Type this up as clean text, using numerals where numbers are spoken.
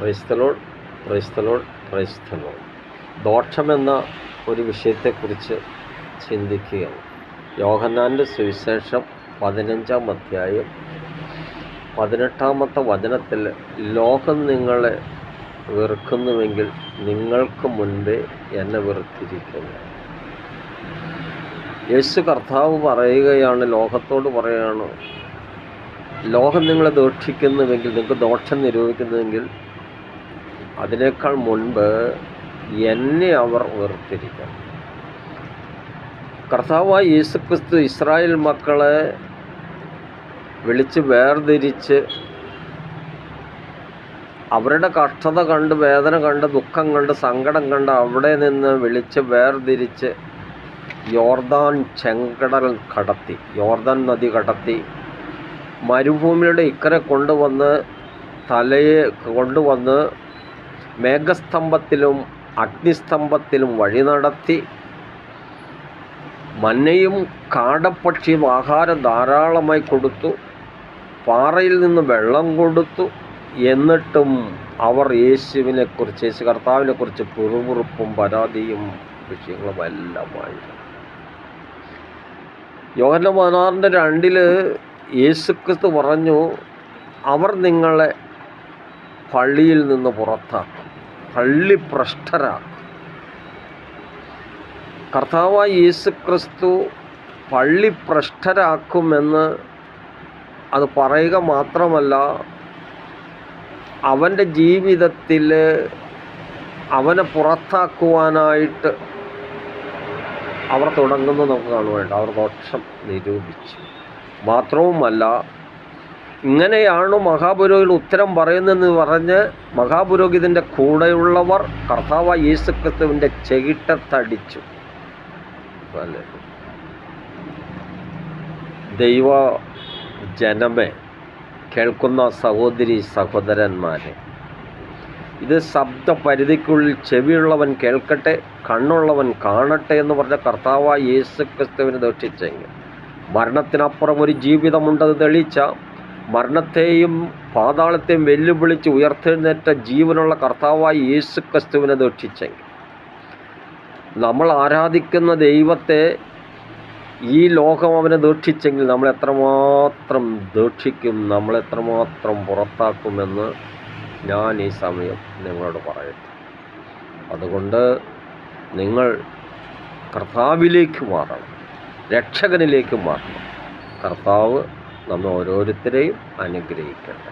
Price the Lord, praise the Lord, praise the Lord. ദോഷമെന്ന ഒരു വിഷയത്തെക്കുറിച്ച് ചിന്തിക്കുകയാണ്. യോഹന്നാൻ്റെ സുവിശേഷം 15-ാം അധ്യായം 18-ാമത്തെ വചനത്തിൽ ലോകം നിങ്ങളെ വെറുക്കുന്നുവെങ്കിൽ നിങ്ങൾക്ക് മുൻപേ എന്നെ വെറുത്തിരിക്കുന്നു. യേശു കർത്താവ് പറയുകയാണ്, ലോകത്തോട് പറയുകയാണ്, ലോകം നിങ്ങളെ ദോഷിക്കുന്നുവെങ്കിൽ, നിങ്ങൾക്ക് ദോഷം നിരൂപിക്കുന്നുവെങ്കിൽ അതിനേക്കാൾ മുൻപ് എന്നെ അവർ വെറുത്തിരിക്കണം. കർത്താവായ യേശുക്രിസ്തു ഇസ്രായേൽ മക്കളെ വിളിച്ച് വേർതിരിച്ച് അവരുടെ കഷ്ടത കണ്ട്, വേദന കണ്ട്, ദുഃഖം കണ്ട്, സങ്കടം കണ്ട് അവിടെ നിന്ന് വിളിച്ച് വേർതിരിച്ച് യോർദാൻ ചെങ്കടൽ കടത്തി, യോർദാൻ നദി കടത്തി, മരുഭൂമിയുടെ ഇക്കരെ കൊണ്ടുവന്ന് മേഘസ്തംഭത്തിലും അഗ്നിസ്തംഭത്തിലും വഴി നടത്തി, മന്നയും കാടപ്പക്ഷിയും ആഹാരം ധാരാളമായി കൊടുത്തു, പാറയിൽ നിന്ന് വെള്ളം കൊടുത്തു. എന്നിട്ടും അവർ യേശു കർത്താവിനെക്കുറിച്ച് പിറുപിറുപ്പും പരാതിയും വിഷയങ്ങളും എല്ലാമായി. യോഹന്നാൻ 16:2 യേശുക്രിസ്തു പറഞ്ഞു, അവർ നിങ്ങളെ പള്ളിയിൽ നിന്ന് പുറത്താക്കും, പള്ളി ഭ്രഷ്ടരാക്കും. കർത്താവായ യേശുക്രിസ്തു പള്ളി ഭ്രഷ്ടരാക്കുമെന്ന് അത് പറയുക മാത്രമല്ല, അവൻ്റെ ജീവിതത്തിൽ അവനെ പുറത്താക്കുവാനായിട്ട് അവർ തുടങ്ങുന്നത് നമുക്ക് കാണുവാനായിട്ട് അവർ ദോഷം നിരൂപിച്ചു. മാത്രവുമല്ല, ഇങ്ങനെയാണ് മഹാപുരോഹിതൻ ഉത്തരം പറയുന്നതെന്ന് പറഞ്ഞ് മഹാപുരോഹിതൻ്റെ കൂടെയുള്ളവർ കർത്താവായ യേശുക്രിസ്തുവിൻ്റെ ചെകിട്ടത്തടിച്ചു. ദൈവ ജനമേ, കേൾക്കുന്ന സഹോദരി സഹോദരന്മാരെ, ഇത് ശബ്ദപരിധിക്കുള്ളിൽ ചെവിയുള്ളവൻ കേൾക്കട്ടെ, കണ്ണുള്ളവൻ കാണട്ടെ എന്ന് പറഞ്ഞ കർത്താവായ യേശുക്രിസ്തുവിനെ ദോഷിച്ചെങ്കിൽ, മരണത്തിനപ്പുറം ഒരു ജീവിതമുണ്ടെന്ന് തെളിയിച്ച, മരണത്തെയും പാതാളത്തെയും വെല്ലുവിളിച്ച് ഉയർത്തെഴുന്നേറ്റ ജീവനുള്ള കർത്താവായ യേശുക്രിസ്തുവിനെ ദോഷിച്ചെങ്കിൽ, നമ്മൾ ആരാധിക്കുന്ന ദൈവത്തെ ഈ ലോകം അവനെ ദോഷിച്ചെങ്കിൽ നമ്മളെത്രമാത്രം ദോഷിക്കും, നമ്മളെത്രമാത്രം പുറത്താക്കുമെന്ന് ഞാൻ ഈ സമയം നിങ്ങളോട് പറയട്ടെ. അതുകൊണ്ട് നിങ്ങൾ കർത്താവിലേക്ക് മാറണം, രക്ഷകനിലേക്ക് മാറണം. കർത്താവ് നമ്മെ ഓരോരുത്തരെയും അനുഗ്രഹിക്കട്ടെ.